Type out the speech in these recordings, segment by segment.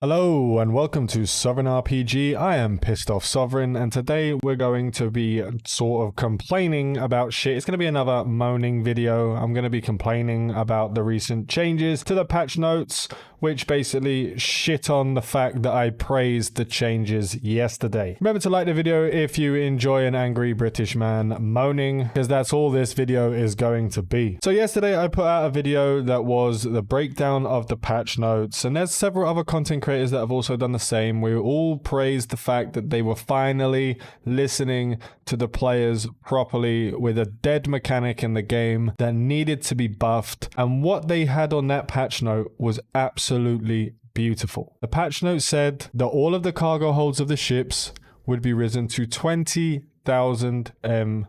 Hello and welcome to Sovereign RPG. I am Pissed Off Sovereign, and today we're going to be sort of complaining about shit. It's going to be another moaning video. I'm going to be complaining about the recent changes to the patch notes, which basically shit on the fact that I praised the changes yesterday. Remember to like the video if you enjoy an angry British man moaning, because that's all this video is going to be. So yesterday I put out a video that was the breakdown of the patch notes, and there's several other content creators that have also done the same. We all praised the fact that they were finally listening to the players properly with a dead mechanic in the game that needed to be buffed, and what they had on that patch note was absolutely beautiful. The patch note said that all of the cargo holds of the ships would be risen to 20,000 M3.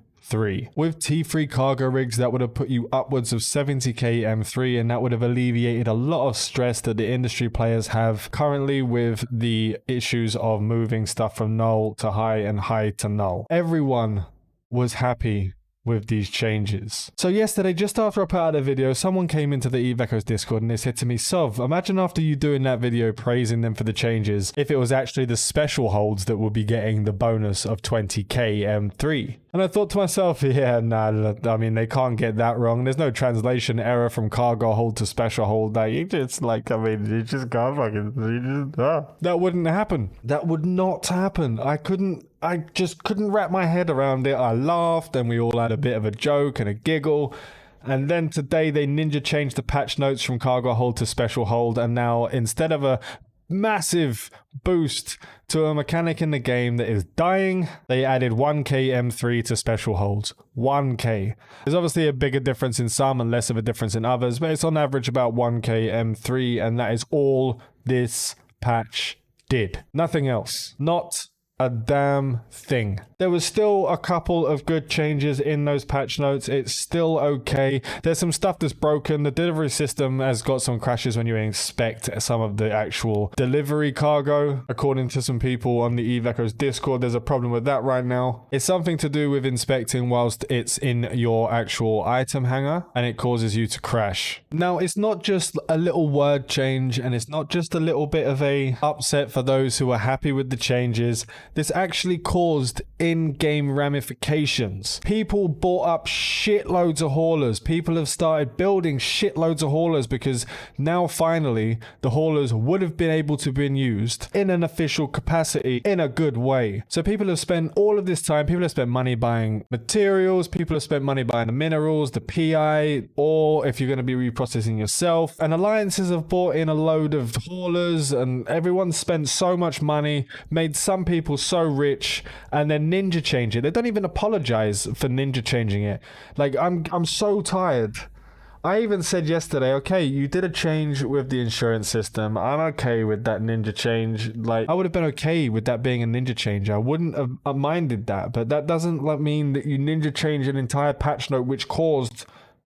With T3 cargo rigs, that would have put you upwards of 70k M3, and that would have alleviated a lot of stress that the industry players have currently with the issues of moving stuff from null to high and high to null. Everyone was happy with these changes. So yesterday, just after I put out a video, someone came into the Eve Echoes Discord and they said to me, Sov, imagine after you doing that video praising them for the changes, if it was actually the special holds that would be getting the bonus of 20k M3. And I thought to myself, yeah, nah, I mean, they can't get that wrong. There's no translation error from cargo hold to special hold. That you just like, I mean, you just can't fucking, That wouldn't happen. That would not happen. I just couldn't wrap my head around it. I laughed and we all had a bit of a joke and a giggle. And then today they ninja changed the patch notes from cargo hold to special hold. And now instead of a massive boost to a mechanic in the game that is dying, they added 1k M3 to special holds. 1k. There's obviously a bigger difference in some and less of a difference in others, but it's on average about 1k M3, and that is all this patch did. Nothing else. Not a damn thing. There was still a couple of good changes in those patch notes. It's still okay. There's some stuff that's broken. The delivery system has got some crashes when you inspect some of the actual delivery cargo. According to some people on the Eve Echoes Discord, there's a problem with that right now. It's something to do with inspecting whilst it's in your actual item hanger, and it causes you to crash. Now, it's not just a little word change, and it's not just a little bit of a upset for those who are happy with the changes. This actually caused in-game ramifications. People bought up shitloads of haulers. People have started building shitloads of haulers because now finally the haulers would have been able to be used in an official capacity in a good way. So people have spent all of this time, people have spent money buying materials, people have spent money buying the minerals, the PI, or if you're going to be reprocessing yourself, and alliances have bought in a load of haulers, and everyone spent so much money, made some people so rich, and then ninja change it. They don't even apologize for ninja changing it. Like, I'm so tired. I even said yesterday, okay, you did a change with the insurance system. I'm okay with that ninja change. Like, I would have been okay with that being a ninja change. I wouldn't have minded that, but that doesn't mean that you ninja change an entire patch note which caused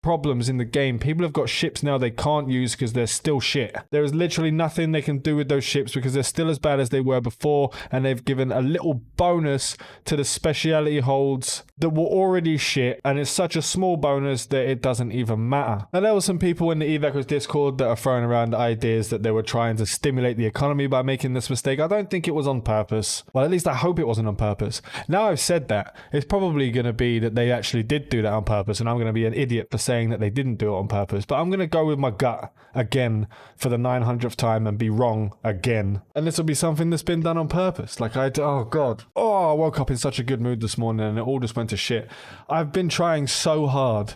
problems in the game. People have got ships now they can't use because they're still shit. There is literally nothing they can do with those ships because they're still as bad as they were before, and they've given a little bonus to the speciality holds that were already shit, and it's such a small bonus that it doesn't even matter. Now, there were some people in the Eve Echoes Discord that are throwing around ideas that they were trying to stimulate the economy by making this mistake. I don't think it was on purpose. Well, at least I hope it wasn't on purpose. Now I've said that, it's probably going to be that they actually did do that on purpose, and I'm going to be an idiot for saying that they didn't do it on purpose. But I'm going to go with my gut again for the 900th time and be wrong again. And this will be something that's been done on purpose. Like, oh God. Oh, I woke up in such a good mood this morning and it all just went to shit. I've been trying so hard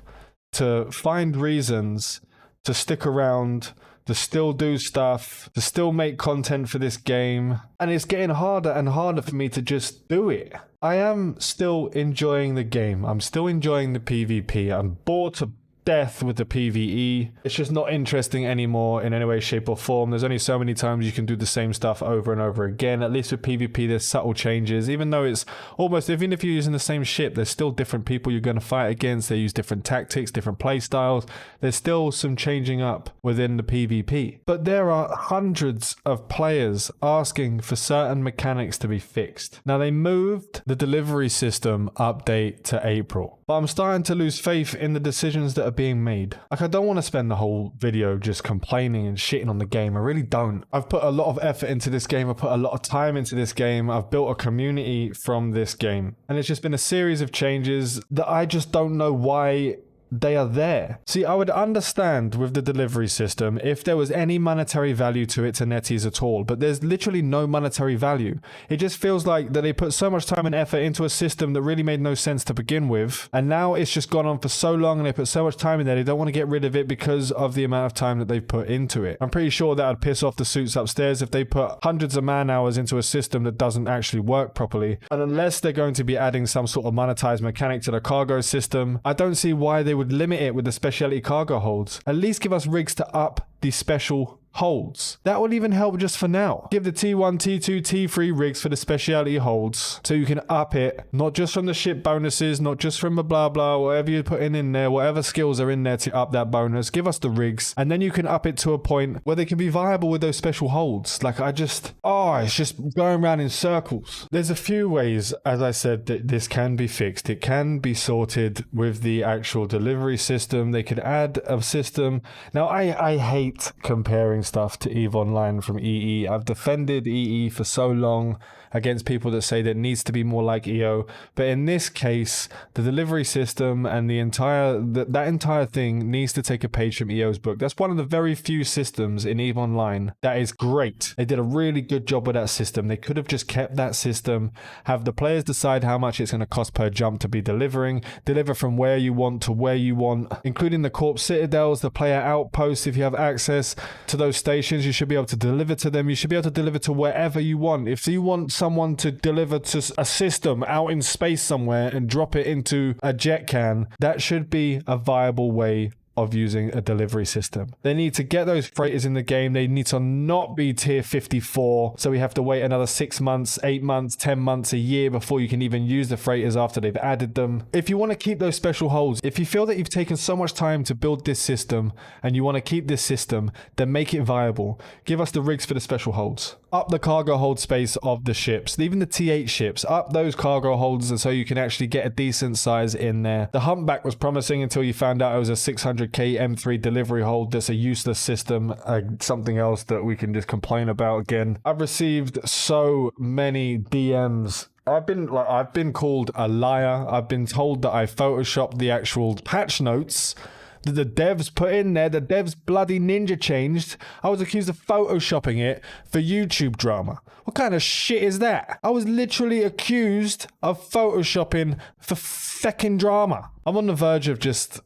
to find reasons to stick around, to still do stuff, to still make content for this game. And it's getting harder and harder for me to just do it. I am still enjoying the game. I'm still enjoying the PvP. I'm bored to death with the PvE. It's just not interesting anymore in any way, shape or form. There's only so many times you can do the same stuff over and over again. At least with PvP there's subtle changes, even though it's almost, even if you're using the same ship, there's still different people you're going to fight against. They use different tactics, different play styles. There's still some changing up within the PvP, but there are hundreds of players asking for certain mechanics to be fixed. Now, they moved the delivery system update to April, but I'm starting to lose faith in the decisions that are being made. Like, I don't want to spend the whole video just complaining and shitting on the game. I really don't. I've put a lot of effort into this game. I've put a lot of time into this game. I've built a community from this game. And it's just been a series of changes that I just don't know why they are there. See, I would understand with the delivery system if there was any monetary value to it to Netease at all, but there's literally no monetary value. It just feels like that they put so much time and effort into a system that really made no sense to begin with, and now it's just gone on for so long and they put so much time in there, they don't want to get rid of it because of the amount of time that they've put into it. I'm pretty sure that would piss off the suits upstairs if they put hundreds of man hours into a system that doesn't actually work properly. And unless they're going to be adding some sort of monetized mechanic to the cargo system, I don't see why they would limit it with the specialty cargo holds. At least give us rigs to up the special holds. That would even help just for now. Give the T1, T2, T3 rigs for the specialty holds so you can up it, not just from the ship bonuses, not just from the blah blah, whatever you're putting in there, whatever skills are in there to up that bonus. Give us the rigs, and then you can up it to a point where they can be viable with those special holds. Like, it's just going around in circles. There's a few ways, as I said, that this can be fixed. It can be sorted with the actual delivery system. They could add a system. Now, I hate comparing stuff to EVE Online from EE. I've defended EE for so long against people that say that it needs to be more like EO, but in this case, the delivery system and the that entire thing needs to take a page from EO's book. That's one of the very few systems in EVE Online that is great. They did a really good job with that system. They could have just kept that system, have the players decide how much it's going to cost per jump to be deliver from where you want to where you want, including the corpse citadels, the player outposts. If you have access to those stations, you should be able to deliver to them. You should be able to deliver to wherever you want. If you want someone to deliver to a system out in space somewhere and drop it into a jet can, that should be a viable way of using a delivery system. They need to get those freighters in the game. They need to not be tier 54, so we have to wait another 6 months, 8 months, 10 months, a year before you can even use the freighters after they've added them. If you want to keep those special holds, if you feel that you've taken so much time to build this system and you want to keep this system, then make it viable. Give us the rigs for the special holds. Up the cargo hold space of the ships, even the T8 ships, up those cargo holds so you can actually get a decent size in there. The Humpback was promising until you found out it was a 600k M3 delivery hold. That's a useless system, something else that we can just complain about again. I've received so many DMs. I've been called a liar. I've been told that I photoshopped the actual patch notes that the devs put in there. The devs bloody ninja changed. I was accused of photoshopping it for YouTube drama. What kind of shit is that? I was literally accused of photoshopping for feckin' drama. I'm on the verge of just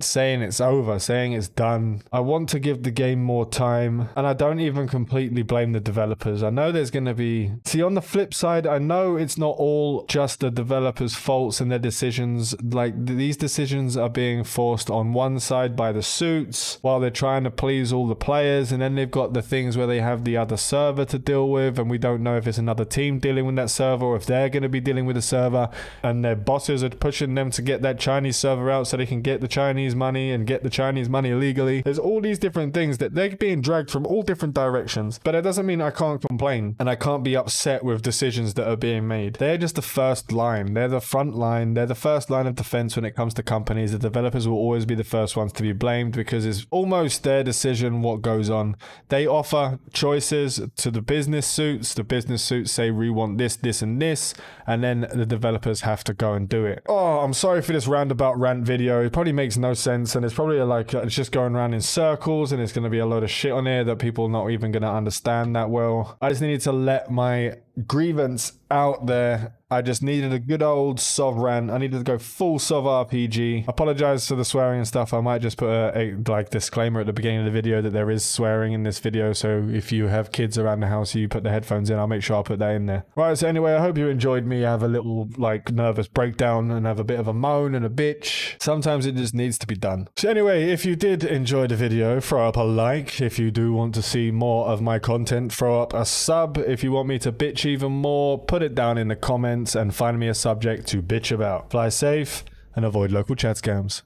saying it's over, saying it's done. I want to give the game more time, and I don't even completely blame the developers. I know there's going to be... See, on the flip side, I know it's not all just the developers' faults and their decisions. These decisions are being forced on one side by the suits while they're trying to please all the players, and then they've got the things where they have the other server to deal with, and we don't know if it's another team dealing with that server or if they're going to be dealing with the server, and their bosses are pushing them to get that Chinese server out so they can get the Chinese money and get the Chinese money illegally. There's all these different things that they're being dragged from all different directions, but it doesn't mean I can't complain and I can't be upset with decisions that are being made. They're just the first line. They're the front line. They're the first line of defense when it comes to companies. The developers will always be the first ones to be blamed because it's almost their decision what goes on. They offer choices to the business suits. The business suits say we want this, this, and this, and then the developers have to go and do it. Oh, I'm sorry for this roundabout rant video. It probably makes no sense, and it's probably it's just going around in circles, and it's going to be a load of shit on here that people are not even going to understand that well. I just needed to let my grievance out there. I just needed a good old Sov rant. I needed to go full Sov RPG. Apologize for the swearing and stuff. I might just put a disclaimer at the beginning of the video that there is swearing in this video, so if you have kids around the house, you put the headphones in, I'll make sure I'll put that in there. Right, so anyway, I hope you enjoyed me have a little nervous breakdown and have a bit of a moan and a bitch. Sometimes it just needs to be done. So anyway, if you did enjoy the video, throw up a like. If you do want to see more of my content, throw up a sub. If you want me to bitch even more, put it down in the comments and find me a subject to bitch about. Fly safe and avoid local chat scams.